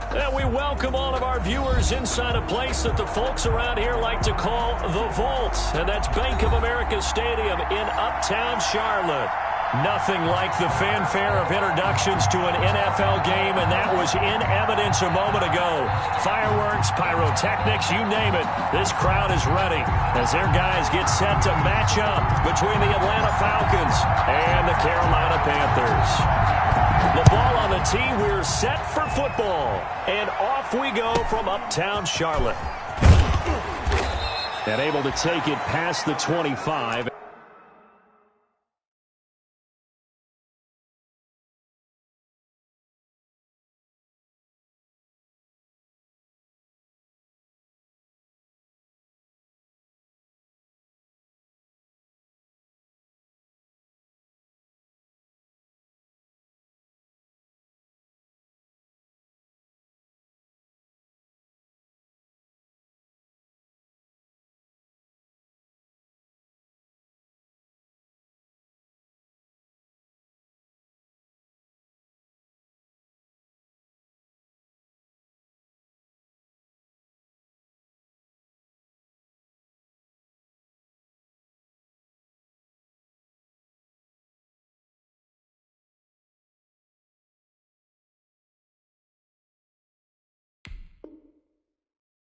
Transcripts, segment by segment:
And we welcome all of our viewers inside a place that the folks around here like to call the Vault. And that's Bank of America Stadium in Uptown Charlotte. Nothing like the fanfare of introductions to an NFL game, and that was in evidence a moment ago. Fireworks, pyrotechnics, you name it. This crowd is ready as their guys get set to match up between the Atlanta Falcons and the Carolina Panthers. The ball on the tee, we're set for football. And off we go from Uptown Charlotte. And able to take it past the 25.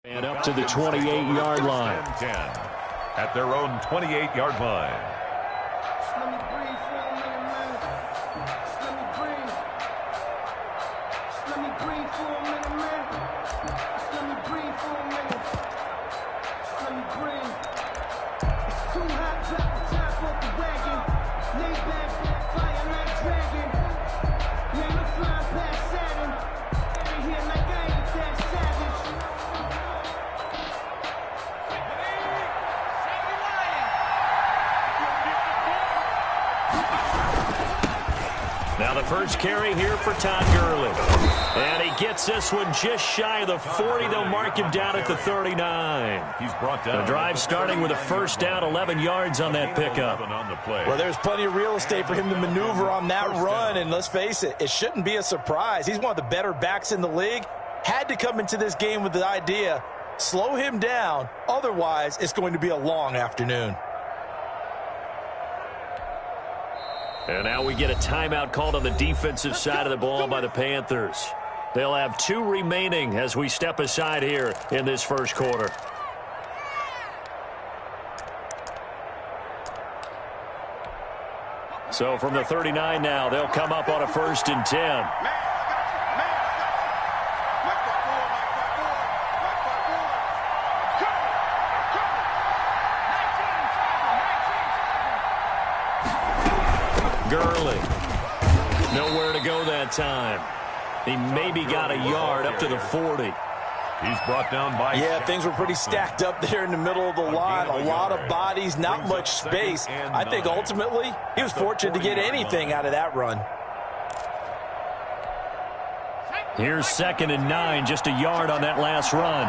And up to the 28-yard line. 10 at their own 28-yard line. Now the first carry here for Todd Gurley. And he gets this one just shy of the 40. They'll mark him down at the 39. He's brought down. The drive starting with a first down, 11 yards on that pickup. Well, there's plenty of real estate for him to maneuver on that run. And let's face it, it shouldn't be a surprise. He's one of the better backs in the league. Had to come into this game with the idea, slow him down. Otherwise, it's going to be a long afternoon. And now we get a timeout called on the defensive side of the ball by the Panthers. They'll have 2 remaining as we step aside here in this first quarter. So from the 39 now, they'll come up on a 1st and 10. Gurley. Nowhere to go that time. He maybe got a yard up to the 40. He's brought down by... Yeah, things were pretty stacked up there in the middle of the line. A lot of bodies, not much space. I think ultimately he was fortunate to get anything out of that run. Here's 2nd and 9, just a yard on that last run.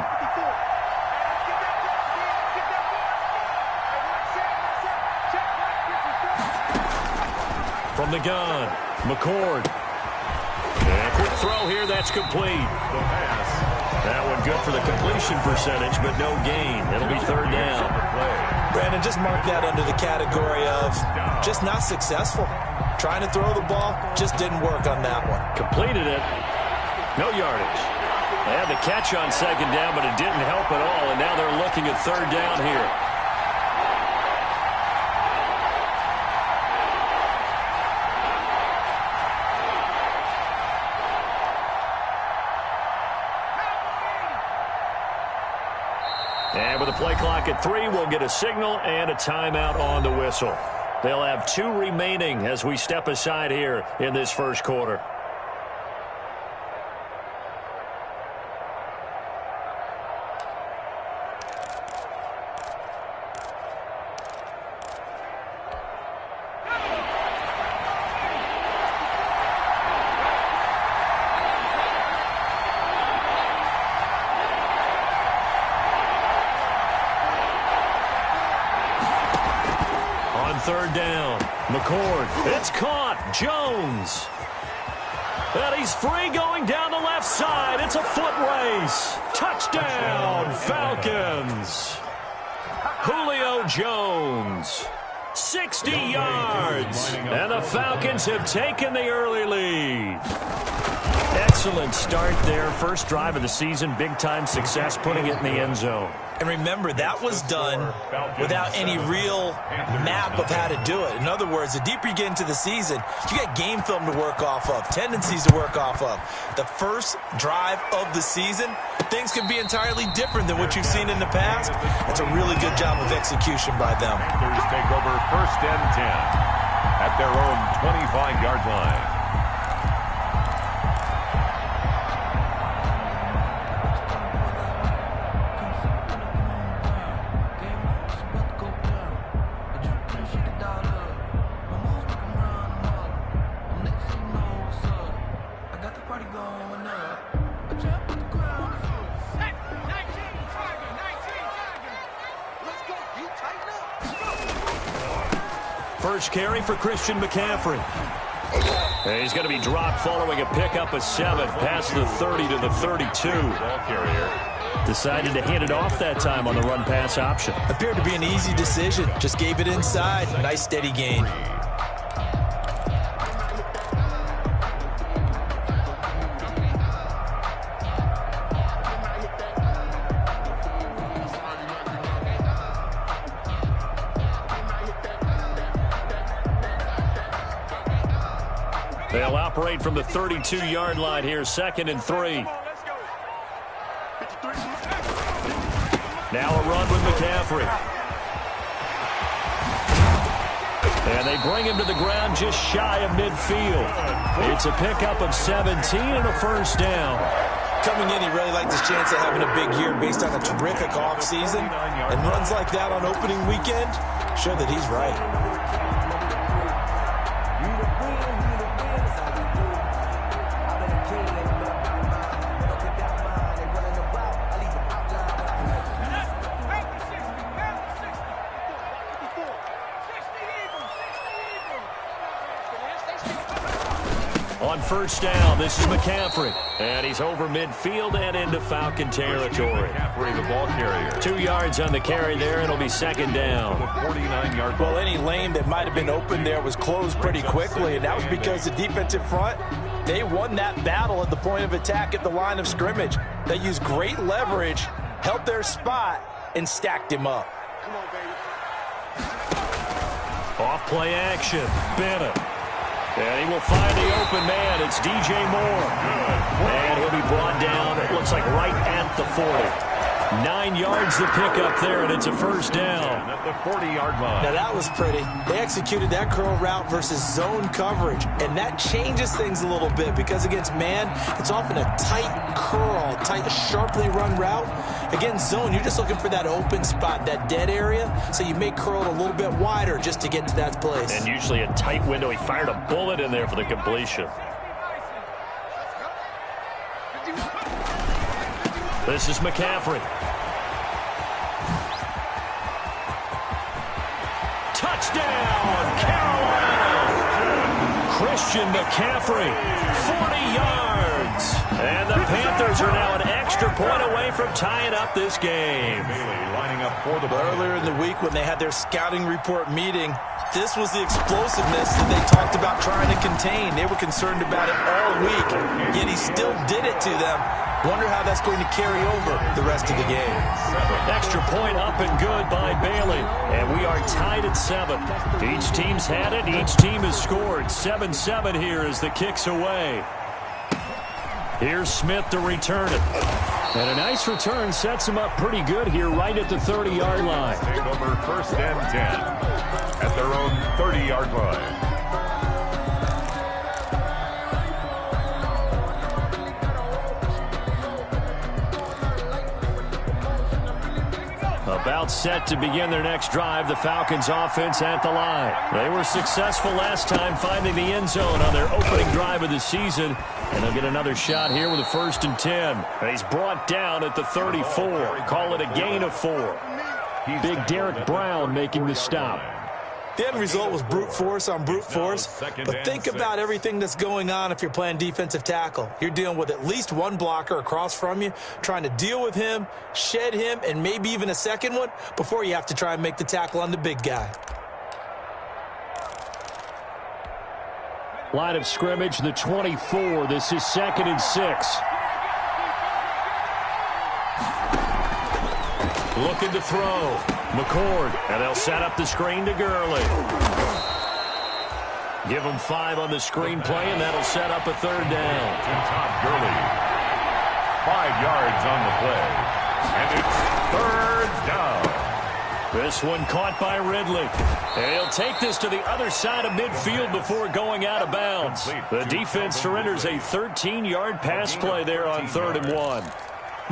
From the gun, McCord. And a quick throw here, that's complete. That one good for the completion percentage, but no gain. It'll be 3rd down. Brandon, just mark that under the category of just not successful. Trying to throw the ball, just didn't work on that one. Completed it. No yardage. They had the catch on 2nd down, but it didn't help at all, and now they're looking at 3rd down here. And with the play clock at 3, we'll get a signal and a timeout on the whistle. They'll have 2 remaining as we step aside here in this first quarter. On 3rd down, McCord. It's caught. Jones. And he's free going down the left side. It's It's a foot race. Touchdown, Falcons. Julio Jones, 60 yards. And the Falcons have taken the early lead. Excellent start there. First drive of the season. Big-time success putting it in the end zone. And remember, that was done without any real map of how to do it. In other words, the deeper you get into the season, you got game film to work off of, tendencies to work off of. The first drive of the season, things can be entirely different than what you've seen in the past. That's a really good job of execution by them. Panthers take over 1st and 10 at their own 25-yard line. First carry for Christian McCaffrey. And he's going to be dropped following a pickup of 7 past the 30 to the 32. Ball carrier Decided to hand it off that time on the run-pass option. Appeared to be an easy decision. Just gave it inside. Nice steady gain. They'll operate from the 32-yard line here, 2nd and 3. Now a run with McCaffrey. And they bring him to the ground just shy of midfield. It's a pickup of 17 and a first down. Coming in, he really liked his chance of having a big year based on a terrific offseason. And runs like that on opening weekend show that he's right. On first down, this is McCaffrey. And he's over midfield and into Falcon territory. McCaffrey, the ball carrier. 2 yards on the carry there. It'll be 2nd down. 49-yard Well, any lane that might have been open there was closed pretty quickly, and that was because the defensive front, they won that battle at the point of attack at the line of scrimmage. They used great leverage, held their spot, and stacked him up. Off play action. Bennett. And he will find the open man. It's DJ Moore. And he'll be brought down, it looks like right at the 40. 9 yards to pick up there, and it's a first down. At the 40-yard line. Now, that was pretty. They executed that curl route versus zone coverage, and that changes things a little bit because against man, it's often a tight curl, tight, sharply run route. Against zone, you're just looking for that open spot, that dead area, so you may curl it a little bit wider just to get to that place. And usually a tight window. He fired a bullet in there for the completion. This is McCaffrey. Touchdown, Carolina! Christian McCaffrey, 40 yards. And the Panthers are now an extra point away from tying up this game. Lining up for the ball. Earlier in the week when they had their scouting report meeting, this was the explosiveness that they talked about trying to contain. They were concerned about it all week, yet he still did it to them. Wonder how that's going to carry over the rest of the game. Extra point up and good by Bailey. And we are tied at 7. Each team's had it. Each team has scored. 7-7 here as the kick's away. Here's Smith to return it. And a nice return sets him up pretty good here right at the 30-yard line. Take over 1st and 10 at their own 30-yard line. About set to begin their next drive, the Falcons offense at the line. They were successful last time finding the end zone on their opening drive of the season. And they'll get another shot here with a 1st and 10. And he's brought down at the 34. Call it a gain of 4. Big Derek Brown making the stop. The end result was brute force on brute force. But think about everything that's going on if you're playing defensive tackle. You're dealing with at least one blocker across from you, trying to deal with him, shed him, and maybe even a second one before you have to try and make the tackle on the big guy. Line of scrimmage, the 24. This is 2nd and 6. Looking to throw. McCord, and they'll set up the screen to Gurley. Give him 5 on the screen play, and that'll set up a 3rd down. To Todd Gurley. 5 yards on the play. And it's 3rd down. This one caught by Ridley. And he'll take this to the other side of midfield before going out of bounds. The defense surrenders a 13-yard pass play there on 3rd and 1.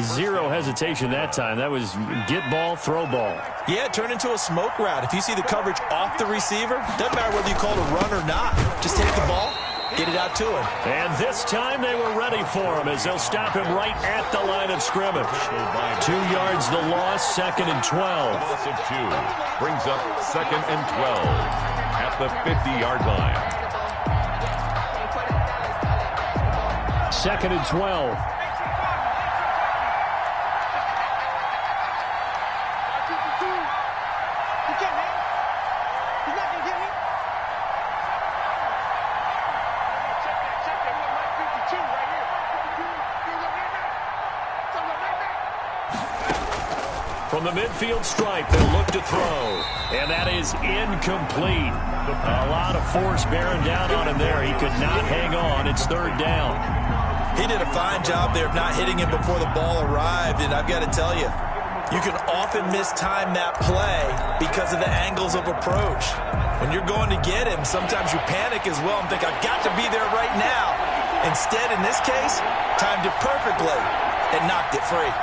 Zero hesitation that time. That was get ball, throw ball. Yeah, it turned into a smoke route. If you see the coverage off the receiver, doesn't matter whether you call it a run or not. Just take the ball, get it out to him. And this time they were ready for him as they'll stop him right at the line of scrimmage. 2 yards the loss, 2nd and 12. Loss of 2 brings up 2nd and 12 at the 50-yard line. 2nd and 12. From the midfield stripe, they'll look to throw. And that is incomplete. A lot of force bearing down on him there. He could not hang on. It's 3rd down. He did a fine job there of not hitting him before the ball arrived. And I've got to tell you, you can often mistime that play because of the angles of approach. When you're going to get him, sometimes you panic as well and think, I've got to be there right now. Instead, in this case, timed it perfectly and knocked it free.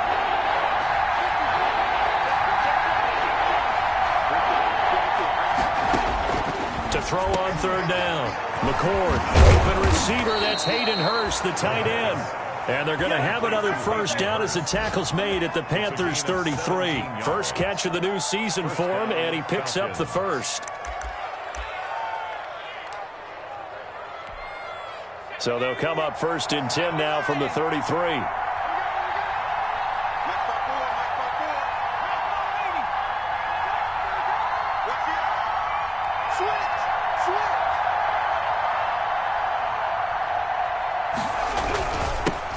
To throw on 3rd down. McCord, open receiver. That's Hayden Hurst, the tight end. And they're going to have another 1st down as the tackle's made at the Panthers' 33. First catch of the new season for him, and he picks up the 1st. So they'll come up 1st and 10 now from the 33.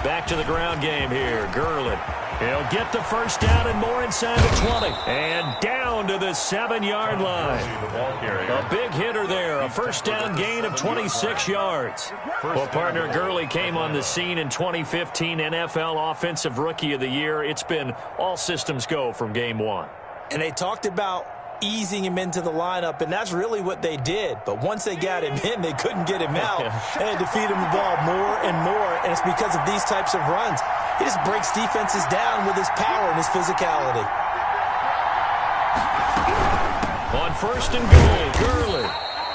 Back to the ground game here. Gurley. He'll get the 1st down and more inside the 20. And down to the 7-yard line. A big hitter there. A 1st down gain of 26 yards. Well, partner, Gurley came on the scene in 2015 NFL Offensive Rookie of the Year. It's been all systems go from game 1. And they talked about easing him into the lineup, and that's really what they did. But once they got him in, they couldn't get him out. They had to feed him the ball more and more, and it's because of these types of runs. He just breaks defenses down with his power and his physicality. On 1st and goal, Gurley.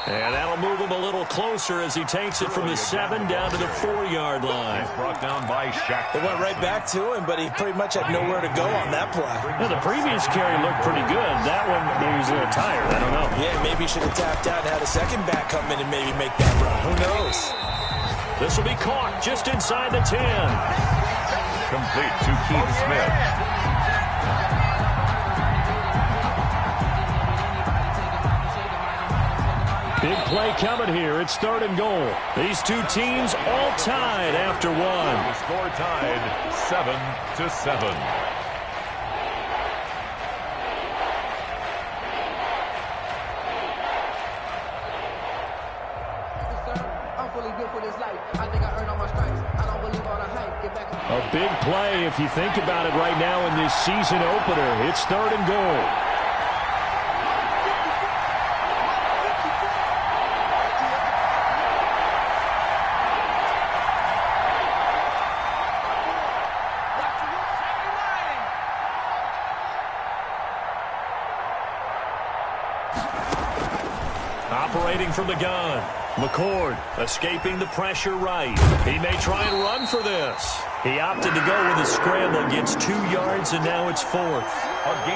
And that'll move him a little closer as he takes it from the 7 down to the 4-yard line. He's brought down by Shaq. It went right back to him, but he pretty much had nowhere to go on that play. Yeah, the previous carry looked pretty good. That one, maybe he was a little tired. I don't know. Yeah, maybe he should have tapped out and had a second back come in and maybe make that run. Who knows? This will be caught just inside the 10. Complete to Keith Smith. Big play coming here. It's 3rd and goal. These two teams all tied after 1. The score tied 7-7. A big play if you think about it right now in this season opener. It's 3rd and goal. Operating from the gun. McCord escaping the pressure right. He may try and run for this. He opted to go with a scramble, gets 2 yards, and now it's 4th.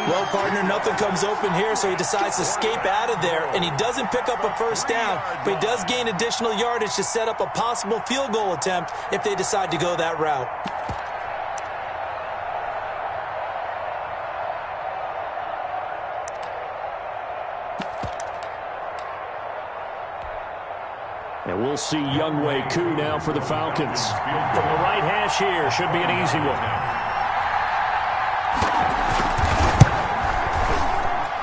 Well, partner, nothing comes open here, so he decides to escape out of there, and he doesn't pick up a first down, but he does gain additional yardage to set up a possible field goal attempt if they decide to go that route. And we'll see Younghoe Koo now for the Falcons. From the right hash here, should be an easy one.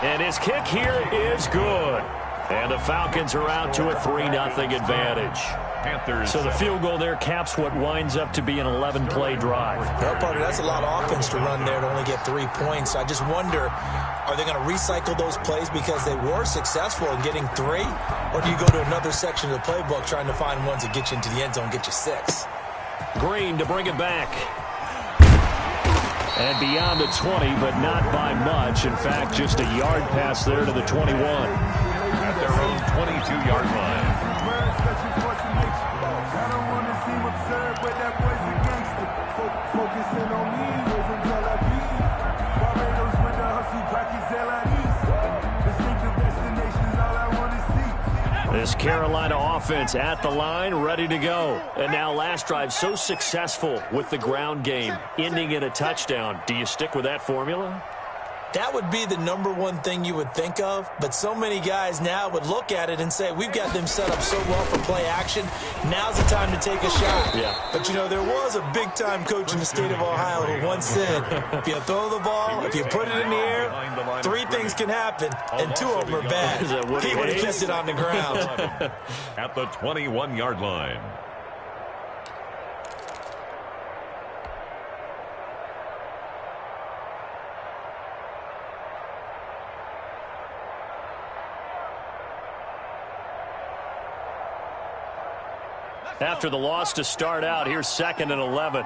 And his kick here is good. And the Falcons are out to a 3-0 advantage. Panthers. So the field goal there caps what winds up to be an 11-play drive. Well, partner, that's a lot of offense to run there to only get 3 points. I just wonder, are they going to recycle those plays because they were successful in getting 3? Or do you go to another section of the playbook trying to find ones that get you into the end zone, get you 6? Green to bring it back. And beyond the 20, but not by much. In fact, just a yard pass there to the 21. At their own 22-yard line. This Carolina offense at the line, ready to go. And now last drive so successful with the ground game, ending in a touchdown. Do you stick with that formula? That would be the number one thing you would think of, but so many guys now would look at it and say, we've got them set up so well for play action, now's the time to take a shot. Yeah. But, you know, there was a big-time coach in the state of Ohio who once said, if you throw the ball, if you put it in the air, 3 things can happen, and 2 of them are bad. He would have kept it on the ground. At the 21-yard line. After the loss to start out, here's 2nd and 11.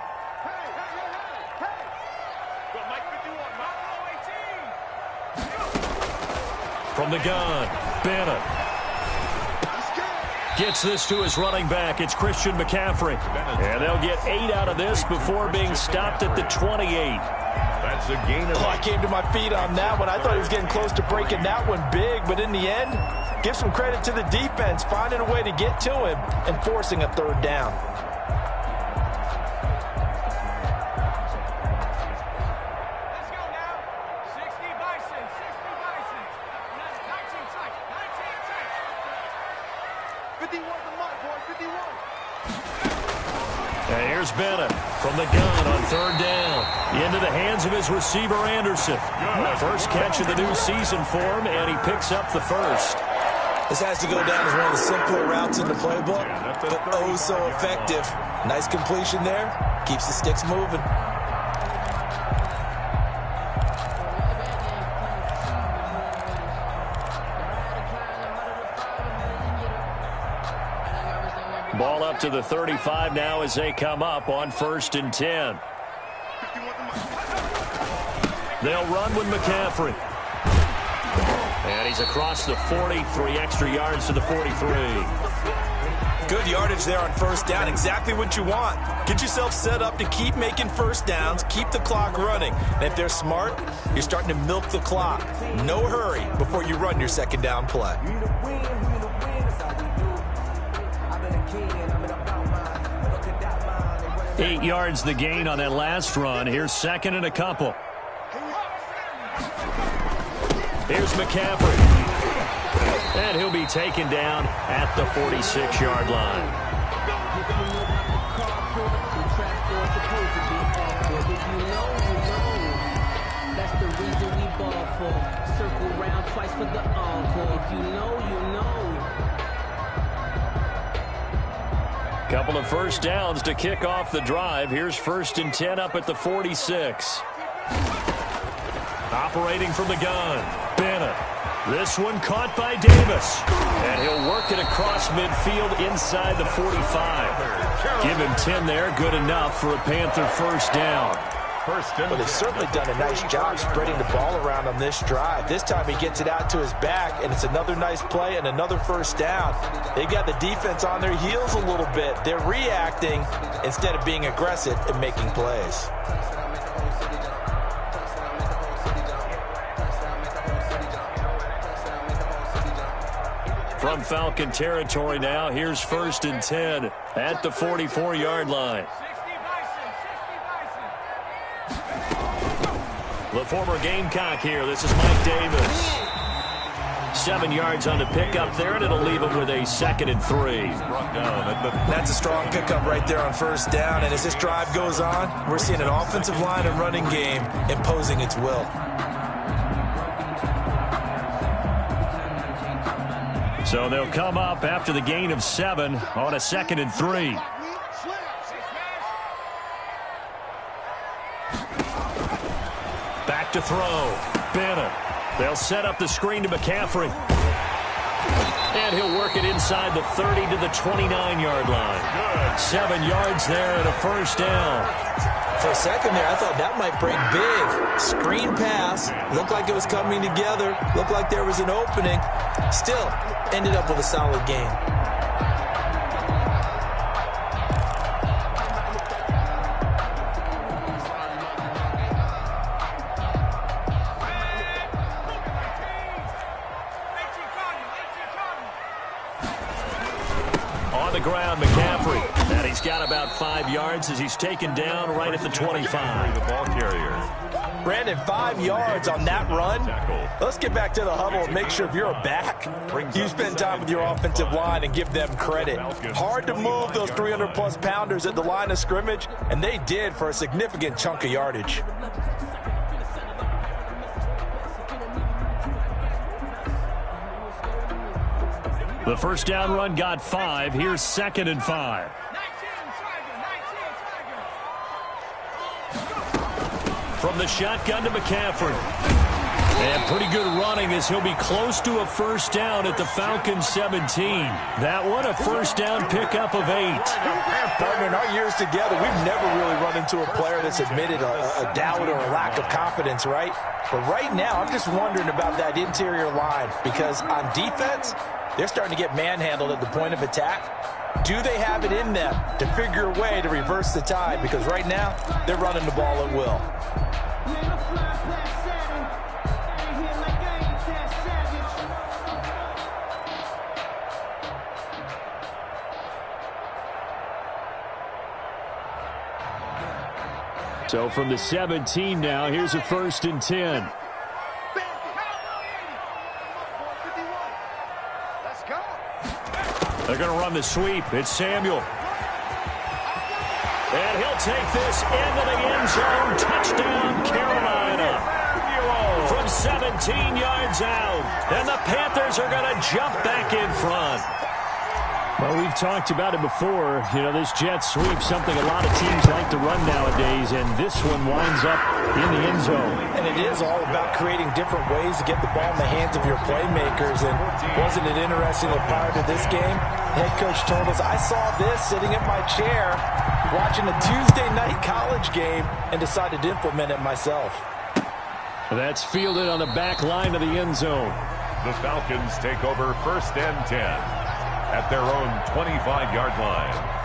From the gun, Bennett. Gets this to his running back. It's Christian McCaffrey. And they'll get 8 out of this before being stopped at the 28. That's a gain of... I came to my feet on that one. I thought he was getting close to breaking that one big, but in the end, give some credit to the defense, finding a way to get to him and forcing a 3rd down. Let's go now. 60 Bison, 60 Bison. 19 tight, 19 tight. 51 the mark, boy, 51. And here's Bennett from the gun on 3rd down. Into the hands of his receiver, Anderson. First catch of the new season for him, and he picks up the first. This has to go down as one of the simpler routes in the playbook, but oh so effective. Nice completion there. Keeps the sticks moving. Ball up to the 35 now as they come up on 1st and 10. They'll run with McCaffrey. And he's across the 40, 3 extra yards to the 43. Good yardage there on 1st down, exactly what you want. Get yourself set up to keep making 1st downs, keep the clock running. And if they're smart, you're starting to milk the clock. No hurry before you run your 2nd down play. 8 yards the gain on that last run. Here's 2nd and a couple. Here's McCaffrey. And he'll be taken down at the 46-yard line. That's the reason we ball for. Circle round twice for the encore. If you know, you know. Couple of 1st downs to kick off the drive. Here's 1st and 10 up at the 46. Operating from the gun, Bennett. This one caught by Davis. And he'll work it across midfield inside the 45. Give him 10 there, good enough for a Panther 1st down. First and But they've certainly done a nice job spreading the ball around on this drive. This time he gets it out to his back, and it's another nice play and another first down. They've got the defense on their heels a little bit. They're reacting instead of being aggressive and making plays. From Falcon territory now, here's first and 10 at the 44-yard line. The former Gamecock here. This is Mike Davis. 7 yards on the pickup there, and it'll leave him with a 2nd and 3. That's a strong pickup right there on first down. And as this drive goes on, we're seeing an offensive line and running game imposing its will. So they'll come up after the gain of 7 on a 2nd and 3. Back to throw. Bennett. They'll set up the screen to McCaffrey. And he'll work it inside the 30 to the 29-yard line. 7 yards there and a first down. For a second there, I thought that might break big. Screen pass. Looked like it was coming together. Looked like there was an opening. Still ended up with a solid game. On the ground, McCaffrey. And he's got about 5 yards as he's taken down right at the 25. The ball carrier. Brandon, 5 yards on that run. Let's get back to the huddle and make sure if you're a back, you spend time with your offensive line and give them credit. Hard to move those 300-plus pounders at the line of scrimmage, and they did for a significant chunk of yardage. The first down run got 5. Here's 2nd and 5. From the shotgun to McCaffrey. And pretty good running as he'll be close to a first down at the Falcons 17. That one, a first down pickup of 8. Partner, in our years together, we've never really run into a player that's admitted a doubt or a lack of confidence, right? But right now, I'm just wondering about that interior line because on defense, they're starting to get manhandled at the point of attack. Do they have it in them to figure a way to reverse the tide? Because right now, they're running the ball at will. So from the 17 now, here's a first and 10. They're going to run the sweep. It's Samuel. And he'll take this into the end zone. Touchdown, Carolina. From 17 yards out. And the Panthers are going to jump back in front. Well, we've talked about it before. You know, this jet sweep, something a lot of teams like to run nowadays, and this one winds up in the end zone. And it is all about creating different ways to get the ball in the hands of your playmakers. And wasn't it interesting that prior to this game, head coach told us, I saw this sitting in my chair watching a Tuesday night college game and decided to implement it myself. That's fielded on the back line of the end zone. The Falcons take over first and 10 at their own 25-yard line.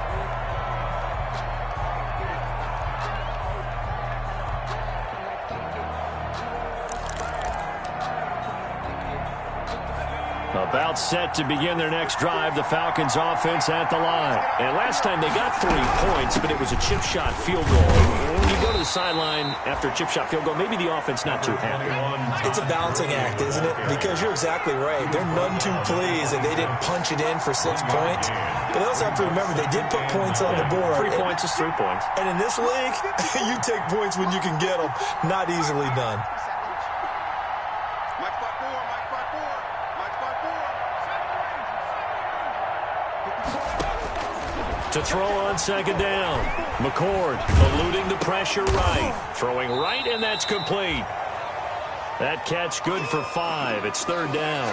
About set to begin their next drive, the Falcons offense at the line. And last time they got 3 points, but it was a chip shot field goal. When you go to the sideline after a chip shot field goal, maybe the offense not too happy. It's a balancing act, isn't it? Because you're exactly right. They're none too pleased that they didn't punch it in for 6 points. But they also have to remember they did put points on the board. 3 points is 3 points. And in this league, you take points when you can get them. Not easily done. To throw on second down. McCord eluding the pressure right. Throwing right, and that's complete. That catch good for 5. It's third down.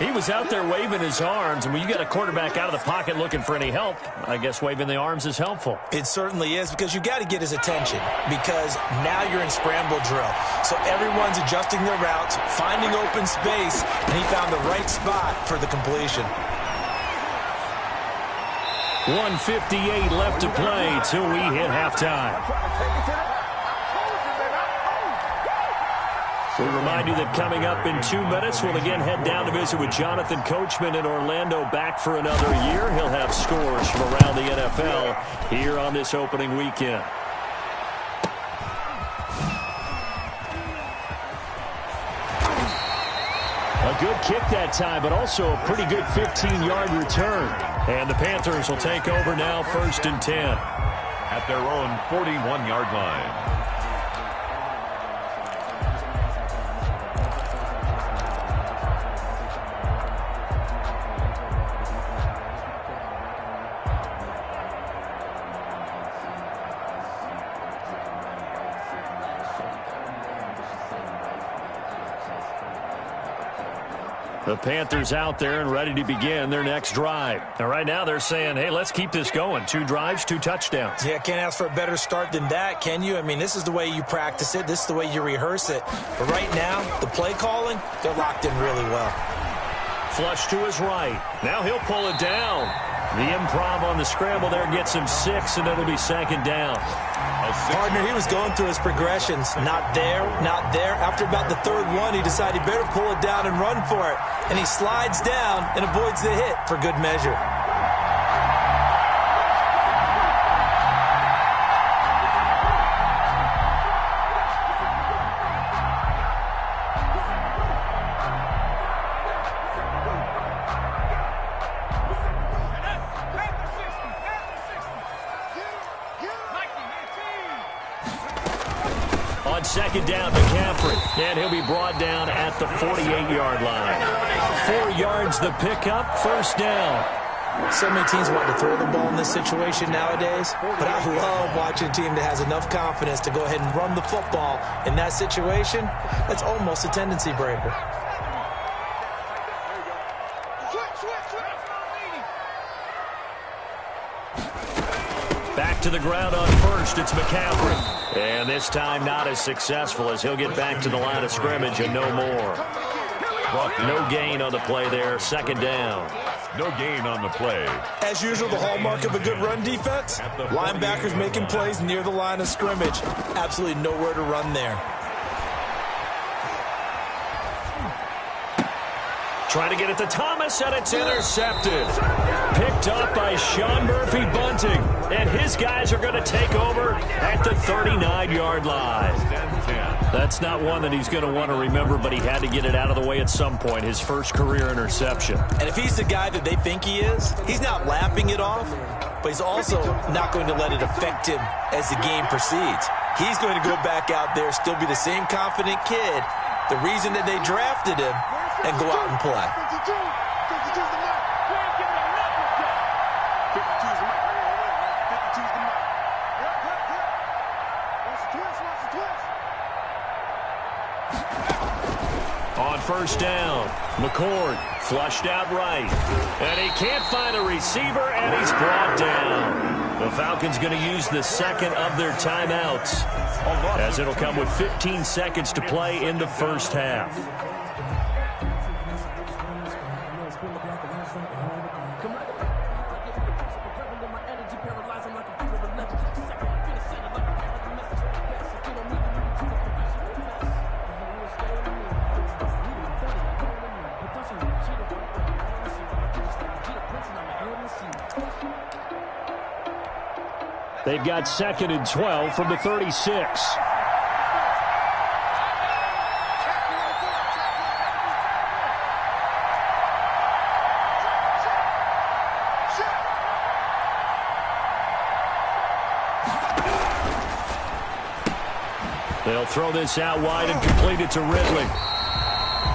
He was out there waving his arms, and when you got a quarterback out of the pocket looking for any help, I guess waving the arms is helpful. It certainly is, because you got to get his attention, because now you're in scramble drill. So everyone's adjusting their routes, finding open space, and he found the right spot for the completion. 1:58 left to play till we hit halftime. We remind you that coming up in 2 minutes, we'll again head down to visit with Jonathan Coachman in Orlando, back for another year. He'll have scores from around the NFL here on this opening weekend. A good kick that time, but also a pretty good 15-yard return. And the Panthers will take over now, 1st and 10. At their own 41-yard line. The Panthers out there and ready to begin their next drive. Now, right now they're saying, hey, let's keep this going. 2 drives, 2 touchdowns. Yeah, can't ask for a better start than that, can you? I mean, this is the way you practice it. This is the way you rehearse it. But right now, the play calling, they're locked in really well. Flush to his right. Now he'll pull it down. The improv on the scramble there gets him 6, and it'll be 2nd down. Partner, he was going through his progressions. Not there, not there. After about the 3rd one, he decided he better pull it down and run for it. And he slides down and avoids the hit for good measure. On 2nd down, McCaffrey. And he'll be brought down at the 48-yard line. 4 yards the pickup, 1st down. So many teams want to throw the ball in this situation nowadays, but I love watching a team that has enough confidence to go ahead and run the football in that situation. That's almost a tendency breaker. Back to the ground on 1st, it's McCaffrey. And this time not as successful, as he'll get back to the line of scrimmage and no more. No gain on the play there, 2nd down. No gain on the play. As usual, the hallmark of a good run defense, linebackers making plays near the line of scrimmage. Absolutely nowhere to run there. Trying to get it to Thomas, and it's intercepted. Picked up by Sean Murphy-Bunting. And his guys are going to take over at the 39-yard line. That's not one that he's going to want to remember, but he had to get it out of the way at some point, his first career interception. And if he's the guy that they think he is, he's not laughing it off, but he's also not going to let it affect him as the game proceeds. He's going to go back out there, still be the same confident kid, the reason that they drafted him, and go out and play. On 1st down, McCord flushed out right. And he can't find a receiver, and he's brought down. The Falcons going to use the 2nd of their timeouts, as it'll come with 15 seconds to play in the 1st half. They've got 2nd and 12 from the 36. They'll throw this out wide and complete it to Ridley.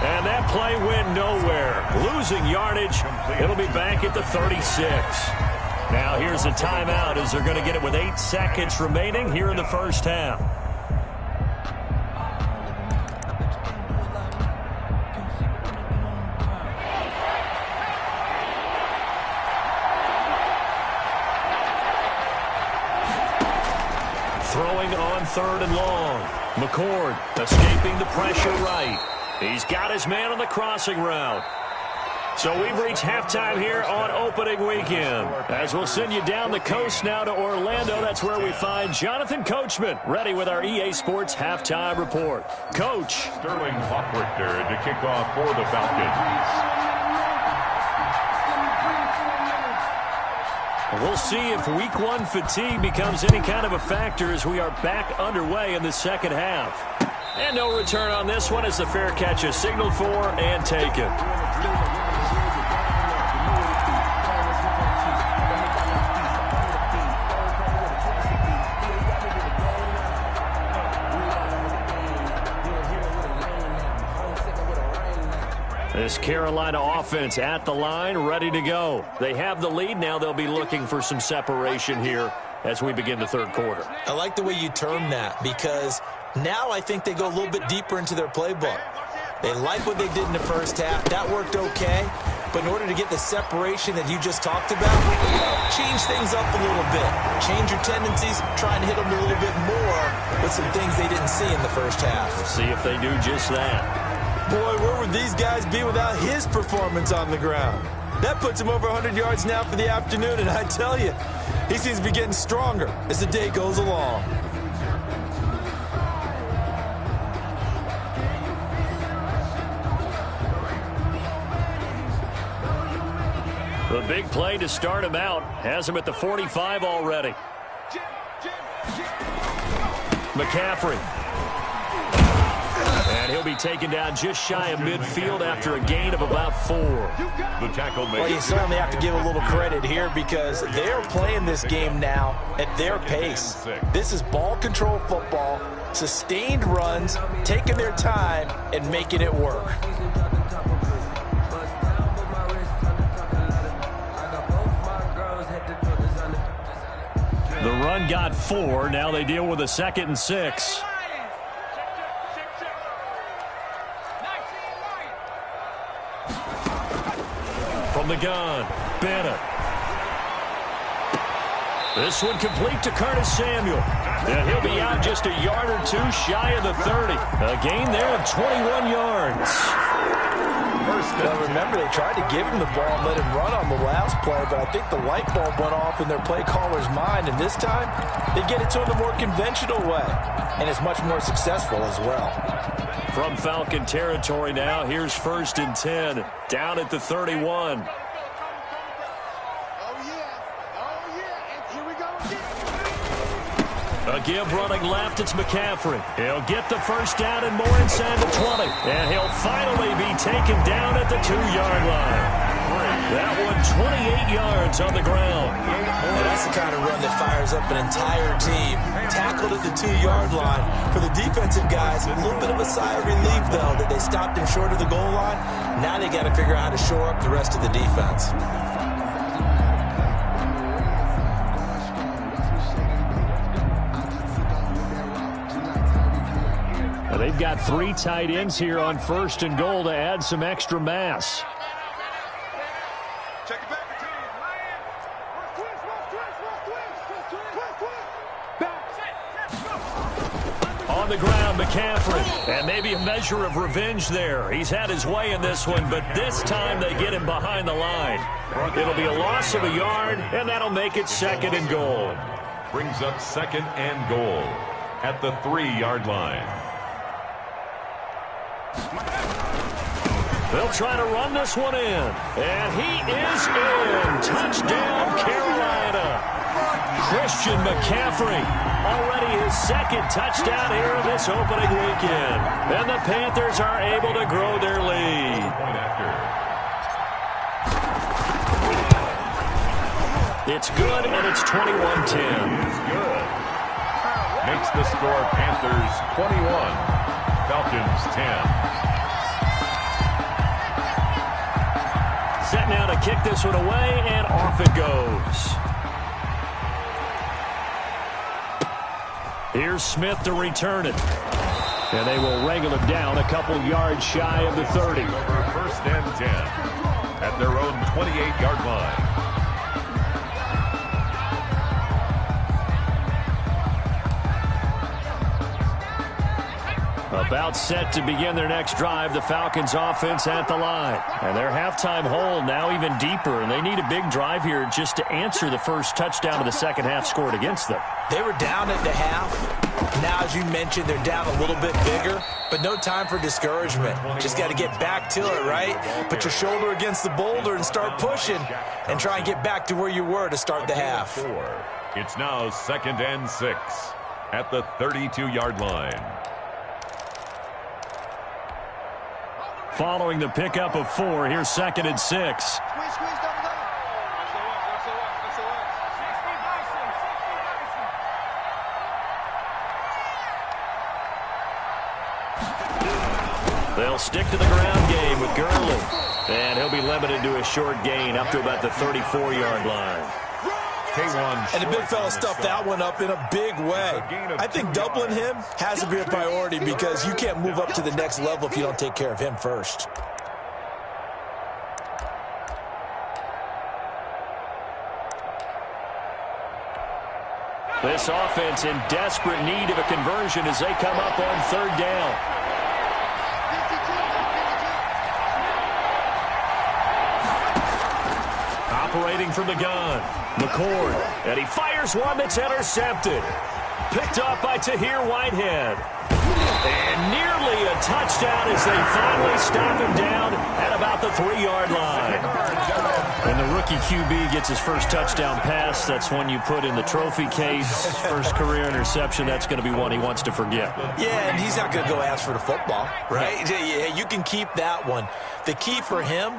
And that play went nowhere. Losing yardage. It'll be back at the 36. Now here's a timeout as they're going to get it with 8 seconds remaining here in the 1st half. 3rd and long. McCord escaping the pressure right. He's got his man on the crossing route. So we've reached halftime here on opening weekend. As we'll send you down the coast now to Orlando, that's where we find Jonathan Coachman ready with our EA Sports halftime report. Coach. Sterling Hawkwrichter to kick off for the Falcons. We'll see if week 1 fatigue becomes any kind of a factor as we are back underway in the second half. And no return on this one as the fair catch is signaled for and taken. This Carolina offense at the line, ready to go. They have the lead. Now they'll be looking for some separation here as we begin the 3rd quarter. I like the way you term that because now I think they go a little bit deeper into their playbook. They like what they did in the first half. That worked okay. But in order to get the separation that you just talked about, change things up a little bit. Change your tendencies, try and hit them a little bit more with some things they didn't see in the first half. We'll see if they do just that. Boy, where would these guys be without his performance on the ground? That puts him over 100 yards now for the afternoon, and I tell you, he seems to be getting stronger as the day goes along. The big play to start him out has him at the 45 already. McCaffrey. And he'll be taken down just shy of midfield after a gain of about 4. The tackle made. Well, you certainly have to give a little credit here because they're playing this game now at their pace. This is ball control football, sustained runs, taking their time, and making it work. The run got 4. Now they deal with a 2nd and 6. From the gun, Bennett. This one complete to Curtis Samuel. And he'll be out just a yard or 2 shy of the 30. A gain there of 21 yards. Well, remember, they tried to give him the ball and let him run on the last play, but I think the light bulb went off in their play caller's mind, and this time they get it to him the more conventional way, and it's much more successful as well. From Falcon territory now, here's 1st and 10, down at the 31. A give running left, it's McCaffrey. He'll get the first down and more inside the 20. And he'll finally be taken down at the 2-yard line. That one 28 yards on the ground. And that's the kind of run that fires up an entire team. Tackled at the 2-yard line. For the defensive guys, a little bit of a sigh of relief, though, that they stopped him short of the goal line. Now they got to figure out how to shore up the rest of the defense. They've got 3 tight ends here on 1st and goal to add some extra mass. On the ground, McCaffrey. And maybe a measure of revenge there. He's had his way in this one, but this time they get him behind the line. It'll be a loss of a yard, and that'll make it 2nd and goal. Brings up 2nd and goal at the 3-yard line. They'll try to run this one in. And he is in. Touchdown, Carolina. Christian McCaffrey. Already his 2nd touchdown here in this opening weekend. And the Panthers are able to grow their lead. It's good, and it's 21-10. It's good. Makes the score Panthers 21, Falcons 10. Set now to kick this one away, and off it goes. Here's Smith to return it. And they will wrangle him down a couple yards shy of the 30. Over 1st and 10 at their own 28-yard line. About set to begin their next drive, the Falcons offense at the line. And their halftime hole now even deeper, and they need a big drive here just to answer the first touchdown of the second half scored against them. They were down at the half. Now, as you mentioned, they're down a little bit bigger, but no time for discouragement. Just got to get back to it, right? Put your shoulder against the boulder and start pushing and try and get back to where you were to start the half. It's now 2nd and 6 at the 32-yard line. Following the pickup of 4, here's 2nd and 6. Squeeze, double. They'll stick to the ground game with Gurley. And he'll be limited to a short gain up to about the 34-yard line. And the big fella stuffed that one up in a big way. I think doubling him has to be a priority because you can't move up to the next level if you don't take care of him first. This offense in desperate need of a conversion as they come up on 3rd down. Operating from the gun, McCord, and he fires one that's intercepted. Picked off by Tahir Whitehead. And nearly a touchdown as they finally stop him down at about the 3-yard line. When the rookie QB gets his first touchdown pass, that's one you put in the trophy case. First career interception, that's going to be one he wants to forget. Yeah, and he's not going to go ask for the football, right? Yeah, you can keep that one. The key for him,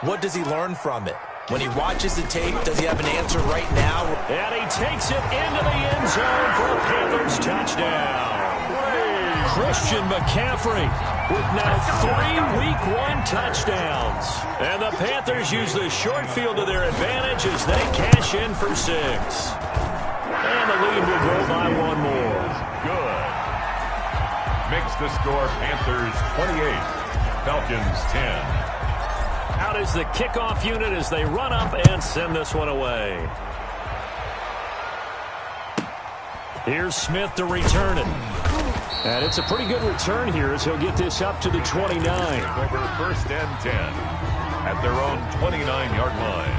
what does he learn from it? When he watches the tape, does he have an answer right now? And he takes it into the end zone for a Panthers touchdown. Christian McCaffrey with now 3 Week 1 touchdowns. And the Panthers use the short field to their advantage as they cash in for 6. And the lead will grow by 1 more. Good. Makes the score Panthers 28, Falcons 10. Out is the kickoff unit as they run up and send this one away. Here's Smith to return it. And it's a pretty good return here as he'll get this up to the 29. Over 1st and 10 at their own 29-yard line.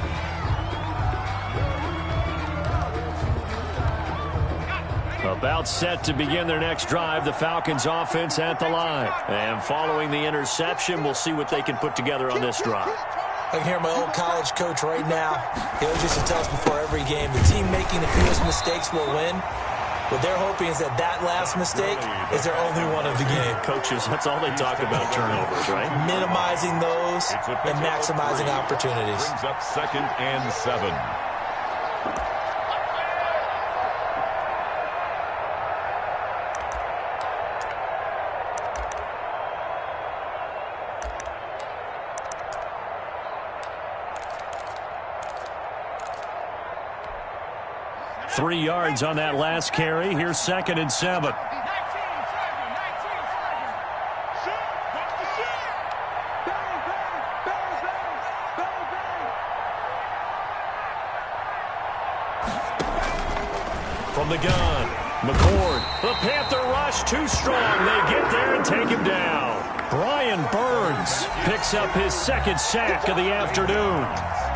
About set to begin their next drive, the Falcons offense at the line. And following the interception, we'll see what they can put together on this drive. I can hear my old college coach right now. He always used to tell us before every game, the team making the fewest mistakes will win. What they're hoping is that last mistake is their only one of the game. Coaches, that's all they talk about, turnovers, right? Minimizing those and maximizing opportunities. Brings up 2nd and 7. Three yards on that last carry. Here's 2nd and 7. From the gun, McCord. The Panther rush too strong. They get there and take him down. Brian Burns picks up his 2nd sack of the afternoon.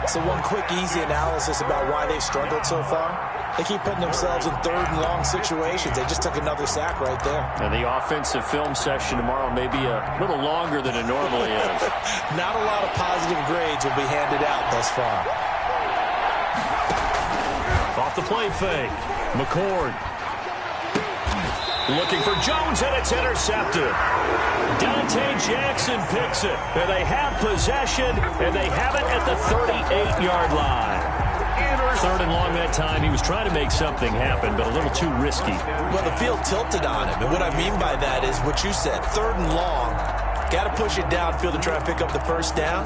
So one quick, easy analysis about why they've struggled so far. They keep putting themselves in 3rd and long situations. They just took another sack right there. And the offensive film session tomorrow may be a little longer than it normally is. Not a lot of positive grades will be handed out thus far. Off the play fake. McCord. Looking for Jones, and it's intercepted. Dante Jackson picks it. And they have possession, and they have it at the 38-yard line. 3rd and long that time. He was trying to make something happen, but a little too risky. Well, the field tilted on him. And what I mean by that is what you said. 3rd and long. Got to push it downfield to try and pick up the first down.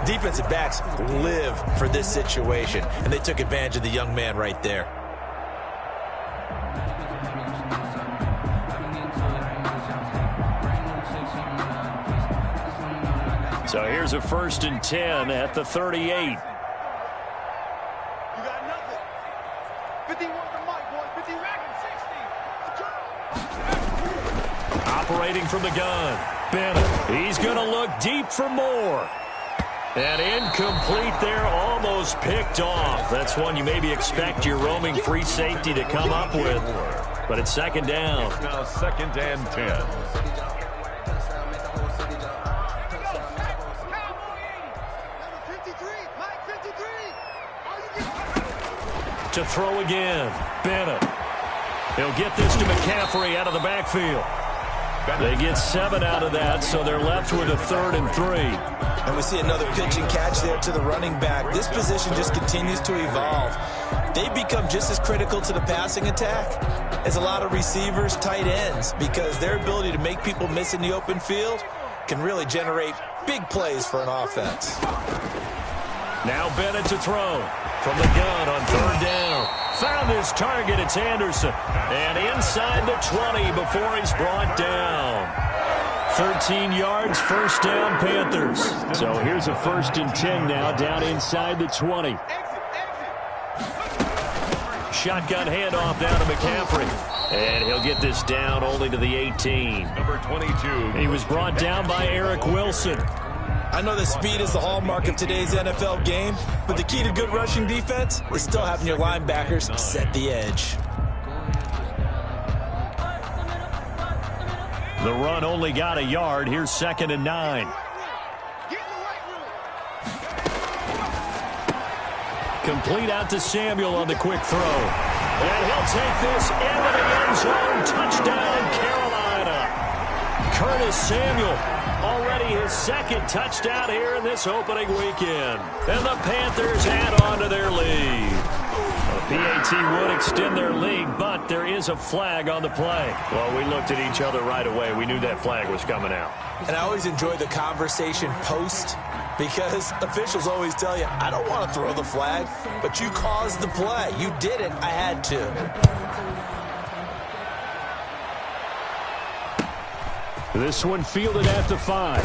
Defensive backs live for this situation. And they took advantage of the young man right there. So here's a 1st and 10 at the 38. Operating from the gun. Bennett. He's going to look deep for more. And incomplete there, almost picked off. That's one you maybe expect your roaming free safety to come up with. But it's second down. It's now 2nd and 10. To throw again. Bennett. He'll get this to McCaffrey out of the backfield. They get 7 out of that, so they're left with a 3rd and 3. And we see another pitch and catch there to the running back. This position just continues to evolve. They become just as critical to the passing attack as a lot of receivers, tight ends, because their ability to make people miss in the open field can really generate big plays for an offense. Now Bennett to throw from the gun on 3rd down. Found his target. It's Anderson. And inside the 20 before he's brought down. 13 yards, 1st down, Panthers. So here's a 1st and 10 now, down inside the 20. Shotgun handoff down to McCaffrey. And he'll get this down only to the 18. Number 22. He was brought down by Eric Wilson. I know that speed is the hallmark of today's NFL game, but the key to good rushing defense is still having your linebackers set the edge. The run only got a yard. Here's 2nd and 9. Complete out to Samuel on the quick throw. And he'll take this into the end zone. Touchdown, Carolina. Curtis Samuel, already his 2nd touchdown here in this opening weekend. And the Panthers add on to their lead. The PAT would extend their lead, but there is a flag on the play. Well, we looked at each other right away. We knew that flag was coming out. And I always enjoy the conversation post, because officials always tell you, I don't want to throw the flag, but you caused the play. You did it. I had to. This one fielded at the 5.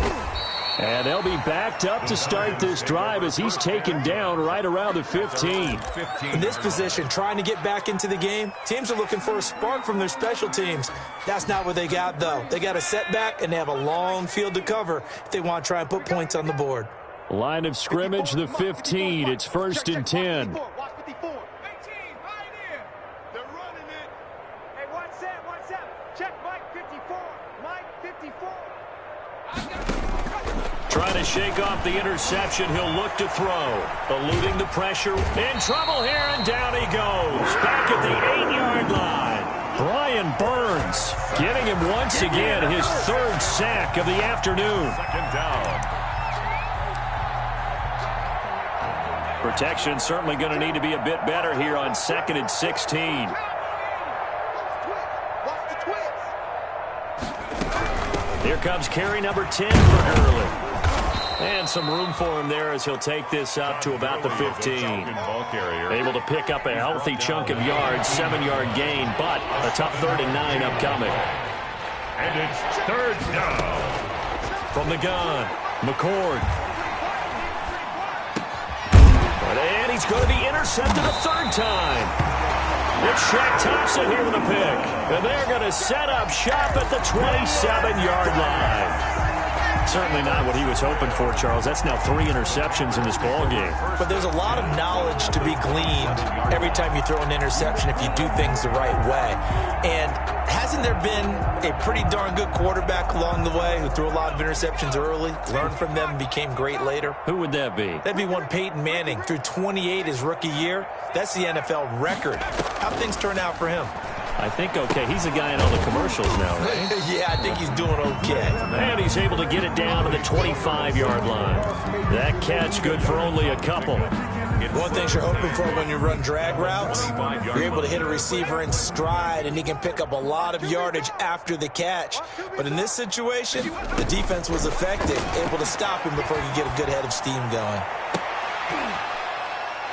And they'll be backed up to start this drive as he's taken down right around the 15. In this position, trying to get back into the game, teams are looking for a spark from their special teams. That's not what they got, though. They got a setback, and they have a long field to cover if they want to try and put points on the board. Line of scrimmage, the 15. It's 1st and 10. Trying to shake off the interception. He'll look to throw. Eluding the pressure. In trouble here, and down he goes. Back at the 8-yard line. Brian Burns getting him once again his 3rd sack of the afternoon. 2nd down. Protection certainly going to need to be a bit better here on 2nd and 16. Here comes carry number 10 for Gurley. And some room for him there as he'll take this up to about the 15. Able to pick up a healthy chunk of yards, 7-yard gain, but a tough 3rd and 9 upcoming. And it's 3rd down. From the gun, McCord. And he's going to be intercepted a 3rd time. It's Shaq Thompson here with a pick. And they're going to set up shop at the 27-yard line. Certainly not what he was hoping for, Charles. That's now 3 interceptions in this ball game. But there's a lot of knowledge to be gleaned every time you throw an interception if you do things the right way. And hasn't there been a pretty darn good quarterback along the way who threw a lot of interceptions early, learned from them, and became great later? Who would that be? That'd be one Peyton Manning. Threw 28 his rookie year. That's the NFL record. How'd things turn out for him? I think okay. He's a guy in all the commercials now, right? Yeah, I think he's doing okay. And he's able to get it down to the 25-yard line. That catch good for only a couple. One thing you're hoping for when you run drag routes, you're able to hit a receiver in stride, and he can pick up a lot of yardage after the catch. But in this situation, the defense was effective, able to stop him before he could get a good head of steam going.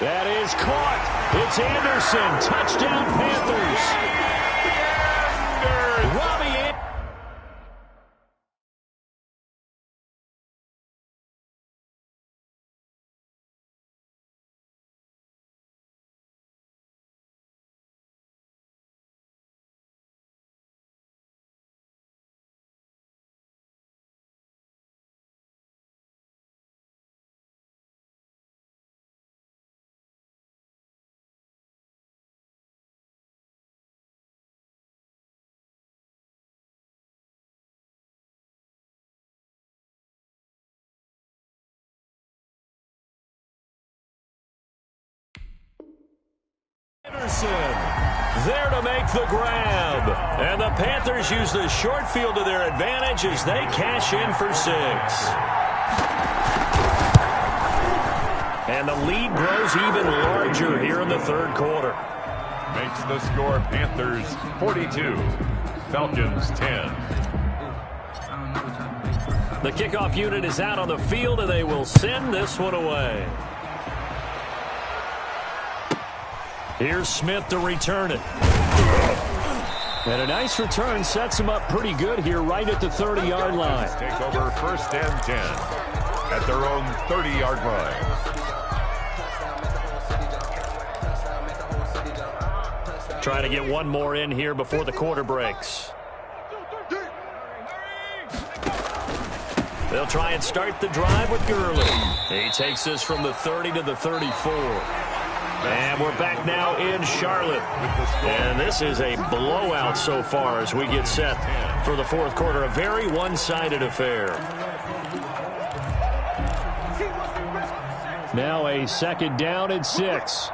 That is caught. It's Anderson. Touchdown, Panthers. Madison. There to make the grab. And the Panthers use the short field to their advantage as they cash in for 6. And the lead grows even larger here in the third quarter. Makes the score Panthers 42, Falcons 10. The kickoff unit is out on the field, and they will send this one away. Here's Smith to return it. And a nice return sets him up pretty good here right at the 30-yard line. Take over 1st and 10 at their own 30-yard line. Trying to get one more in here before the quarter breaks. They'll try and start the drive with Gurley. He takes this from the 30 to the 34. And we're back now in Charlotte. And this is a blowout so far as we get set for the fourth quarter. A very one-sided affair. Now a 2nd down and 6.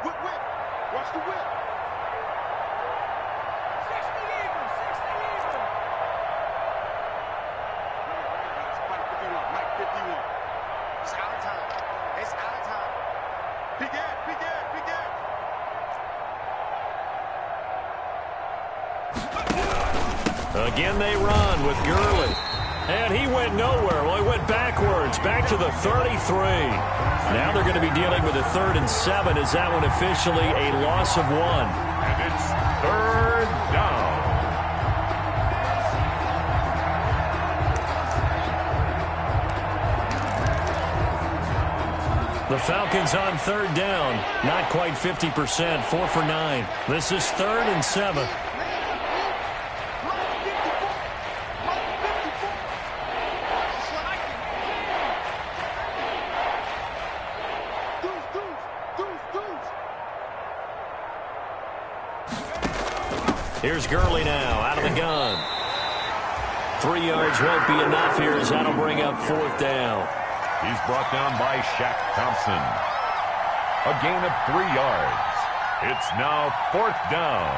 Again they run with Gurley. And he went nowhere. Well, he went backwards, back to the 33. Now they're going to be dealing with a 3rd and 7. Is that one officially a loss of 1? And it's 3rd down. The Falcons on 3rd down. Not quite 50%, 4 for 9. This is 3rd and 7. Here's Gurley now, out of the gun. 3 yards won't be enough here as that'll bring up 4th down. He's brought down by Shaq Thompson. A gain of 3 yards. It's now 4th down.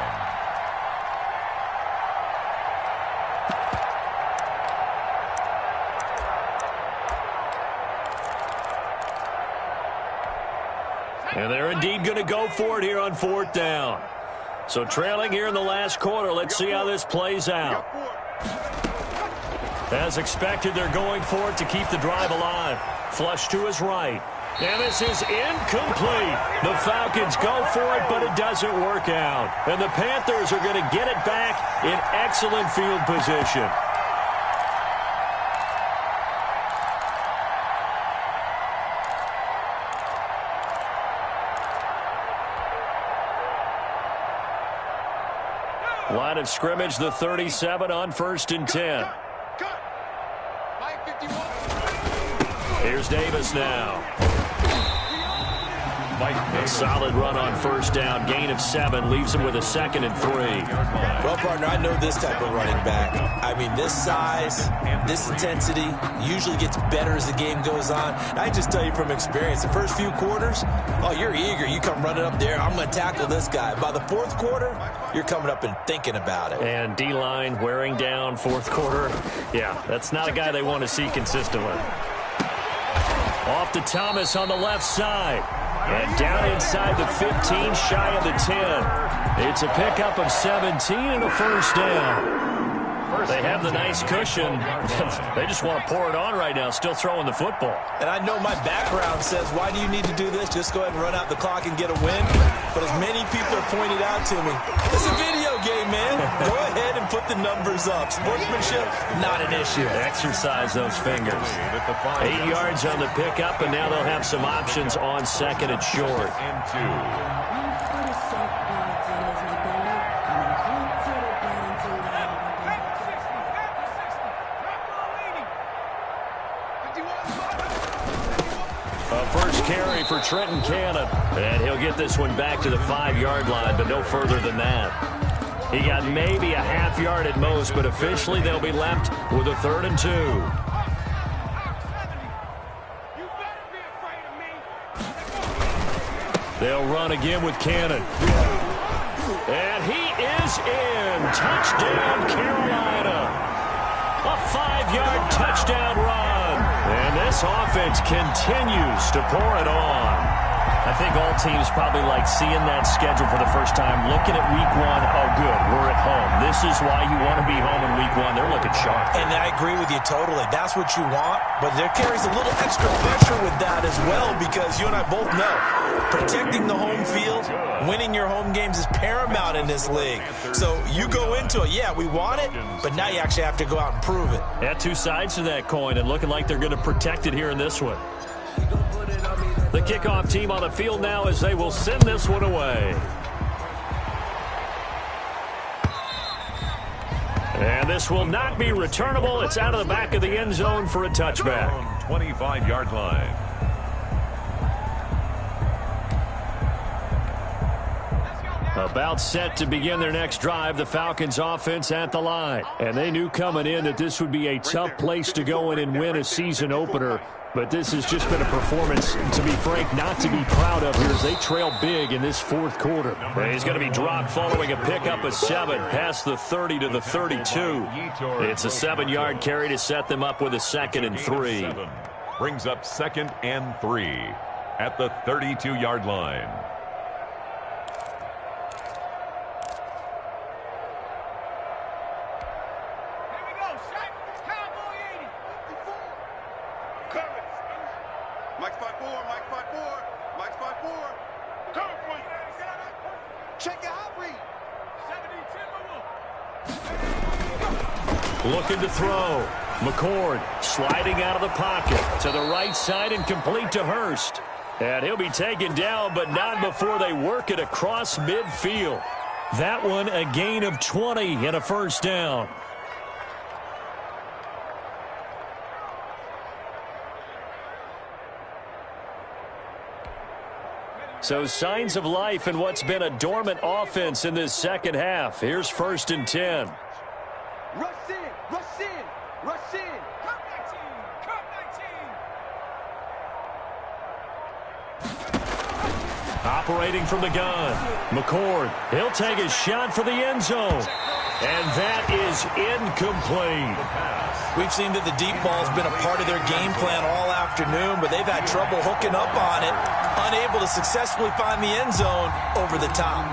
And they're indeed going to go for it here on 4th down. So trailing here in the last quarter. Let's see how this plays out. As expected, they're going for it to keep the drive alive. Flush to his right. And this is incomplete. The Falcons go for it, but it doesn't work out. And the Panthers are going to get it back in excellent field position. Line of scrimmage, the 37 on 1st and 10. Here's Davis now. A solid run on 1st down. Gain of 7 leaves him with a 2nd and 3. Well, partner, I know this type of running back. I mean, this size, this intensity usually gets better as the game goes on. And I just tell you from experience, the first few quarters, oh, you're eager. You come running up there. I'm going to tackle this guy. By the 4th quarter, you're coming up and thinking about it. And D-line wearing down 4th quarter. Yeah, that's not a guy they want to see consistently. Off to Thomas on the left side. And down inside the 15, shy of the 10. It's a pickup of 17 and a 1st down. They have the nice cushion. They just want to pour it on right now, still throwing the football. And I know my background says, why do you need to do this? Just go ahead and run out the clock and get a win. But as many people have pointed out to me, it's a video game, man. Go ahead and put the numbers up. Sportsmanship, not an issue. Exercise those fingers. 8 yards on the pickup, and now they'll have some options on 2nd and short. And 2. First carry for Trenton Cannon. And he'll get this one back to the 5-yard line, but no further than that. He got maybe a half yard at most, but officially they'll be left with a 3rd and 2. They'll run again with Cannon. And he is in. Touchdown, Carolina. A 5-yard touchdown run. And this offense continues to pour it on. I think all teams probably like seeing that schedule for the first time, looking at week 1. Oh, good, we're at home. This is why you want to be home in week 1. They're looking sharp. And I agree with you totally. That's what you want, but there carries a little extra pressure with that as well, because you and I both know protecting the home field, winning your home games is paramount in this league. So you go into it, yeah, we want it, but now you actually have to go out and prove it. Yeah, two sides to that coin, and looking like they're going to protect it here in this one. The kickoff team on the field now as they will send this one away. And this will not be returnable. It's out of the back of the end zone for a touchback. 25-yard line. About set to begin their next drive, the Falcons offense at the line. And they knew coming in that this would be a tough place to go in and win a season opener. But this has just been a performance, to be frank, not to be proud of here as they trail big in this fourth quarter. He's going to be dropped following a pickup of 7 past the 30 to the 32. It's a 7-yard carry to set them up with a 2nd and 3. Brings up 2nd and 3 at the 32-yard line. Looking to throw. McCord sliding out of the pocket to the right side and complete to Hurst. And he'll be taken down, but not before they work it across midfield. That one a gain of 20 and a first down. So signs of life in what's been a dormant offense in this second half. Here's 1st and 10. Rush in, rush in, rush in. Come 19, come 19. Operating from the gun. McCord, he'll take a shot for the end zone. And that is incomplete. We've seen that the deep ball's been a part of their game plan all afternoon, but they've had trouble hooking up on it, unable to successfully find the end zone over the top.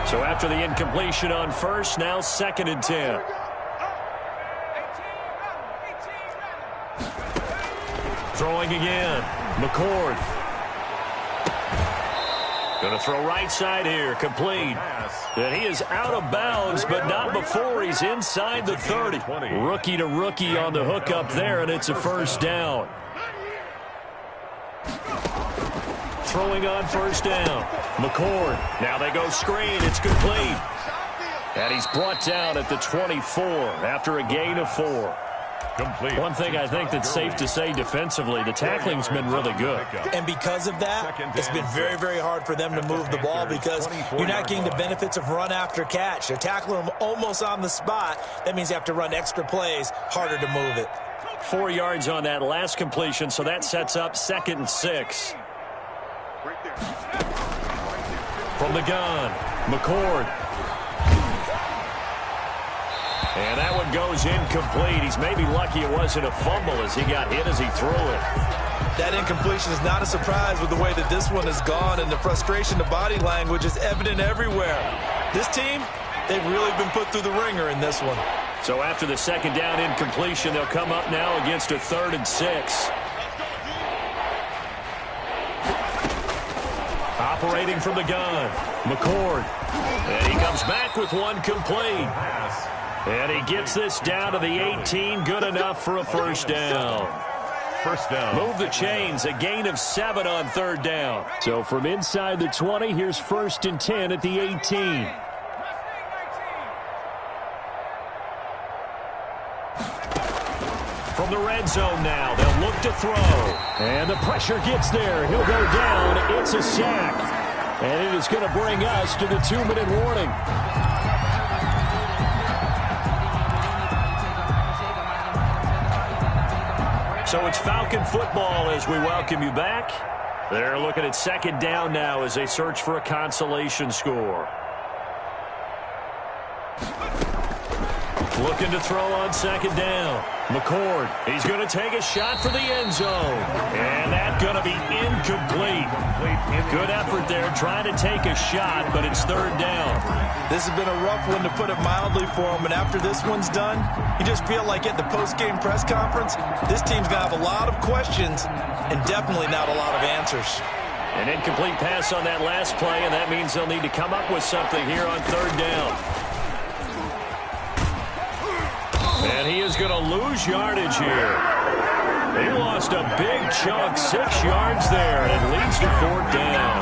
So after the incompletion on first, now 2nd and 10. Throwing again. McCord. Going to throw right side here. Complete. And he is out of bounds, but not before he's inside the 30. Rookie to rookie on the hookup there, and it's a first down. Throwing on first down. McCord. Now they go screen. It's complete. And he's brought down at the 24 after a gain of 4. Complete. One thing I think that's safe to say defensively, the tackling's been really good. And because of that, it's been very, very hard for them to move the ball because you're not getting the benefits of run after catch. They're tackling them almost on the spot. That means you have to run extra plays, harder to move it. 4 yards on that last completion, so that sets up 2nd and 6. From the gun, McCord. And that one goes incomplete. He's maybe lucky it wasn't a fumble as he got hit as he threw it. That incompletion is not a surprise with the way that this one has gone, and the frustration, the body language is evident everywhere. This team, they've really been put through the ringer in this one. So after the 2nd down incompletion, they'll come up now against a 3rd and 6. Operating from the gun, McCord. And he comes back with one complete. And he gets this down to the 18, good enough for a first down. First down. Move the chains, a gain of 7 on 3rd down. So from inside the 20, here's 1st and 10 at the 18. From the red zone now, they'll look to throw. And the pressure gets there. He'll go down. It's a sack. And it is going to bring us to the 2-minute warning. So it's Falcon football as we welcome you back. They're looking at second down now as they search for a consolation score. Looking to throw on second down. McCord, he's going to take a shot for the end zone. And that's going to be incomplete. Good effort there trying to take a shot, but it's third down. This has been a rough one, to put it mildly, for him. And after this one's done, you just feel like at the post-game press conference, this team's going to have a lot of questions and definitely not a lot of answers. An incomplete pass on that last play, and that means they'll need to come up with something here on third down. And he is going to lose yardage here. He lost a big chunk, 6 yards there, and it leads to fourth down.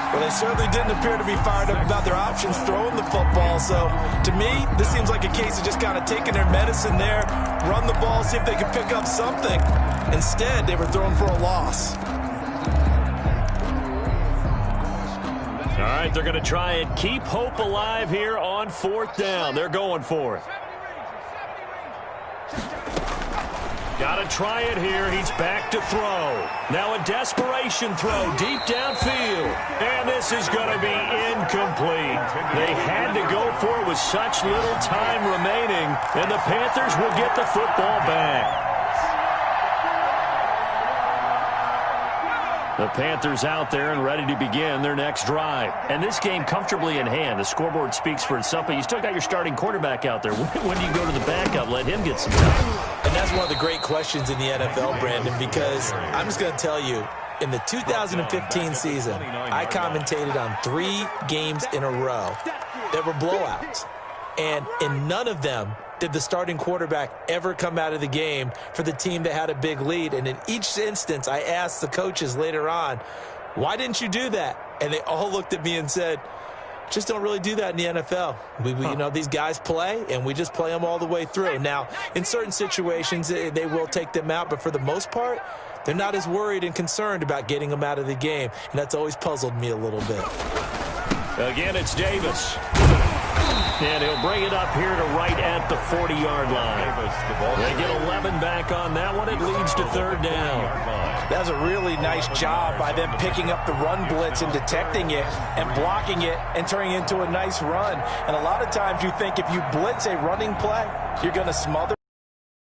Well, they certainly didn't appear to be fired up about their options throwing the football. So, to me, this seems like a case of just kind of taking their medicine there, run the ball, see if they can pick up something. Instead, they were throwing for a loss. All right, they're going to try and keep hope alive here on fourth down. They're going for it. Got to try it here. He's back to throw. Now a desperation throw deep downfield. And this is going to be incomplete. They had to go for it with such little time remaining. And the Panthers will get the football back. The Panthers out there and ready to begin their next drive. And this game comfortably in hand. The scoreboard speaks for itself, but you still got your starting quarterback out there. When do you go to the backup? Let him get some time. And that's one of the great questions in the NFL, Brandon, because I'm just going to tell you, in the 2015 season, I commentated on 3 games in a row that were blowouts. And in none of them did the starting quarterback ever come out of the game for the team that had a big lead. And in each instance, I asked the coaches later on, why didn't you do that? And they all looked at me and said, just don't really do that in the NFL. You know, these guys play, and we just play them all the way through. Now, in certain situations, they will take them out, but for the most part, they're not as worried and concerned about getting them out of the game, and that's always puzzled me a little bit. Again, it's Davis. And he'll bring it up here to right at the 40-yard line. They get 11 back on that one. It leads to third down. That was a really nice job by them picking up the run blitz and detecting it and blocking it and turning it into a nice run. And a lot of times you think if you blitz a running play, you're going to smother.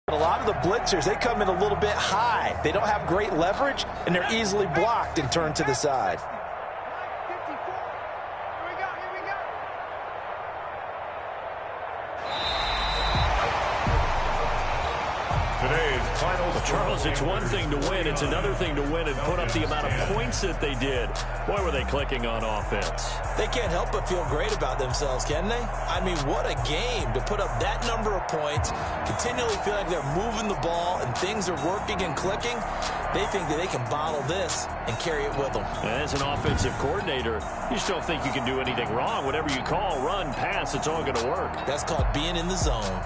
But a lot of the blitzers, they come in a little bit high. They don't have great leverage, and they're easily blocked and turned to the side. Charles, it's one thing to win. It's another thing to win and put up the amount of points that they did. Boy, were they clicking on offense. They can't help but feel great about themselves, can they? I mean, what a game to put up that number of points, continually feel like they're moving the ball and things are working and clicking. They think that they can bottle this and carry it with them. As an offensive coordinator, you just don't think you can do anything wrong. Whatever you call, run, pass, it's all going to work. That's called being in the zone.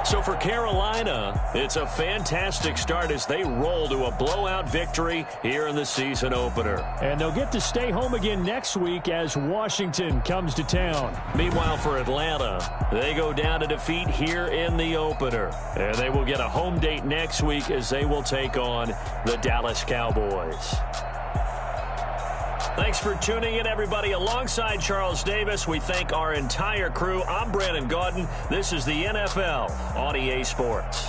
So for Carolina, it's a fantastic start as they roll to a blowout victory here in the season opener. And they'll get to stay home again next week as Washington comes to town. Meanwhile, for Atlanta, they go down to defeat here in the opener. And they will get a home date next week as they will take on the Dallas Cowboys. Thanks for tuning in, everybody. Alongside Charles Davis, we thank our entire crew. I'm Brandon Gaudin. This is the NFL on EA Sports.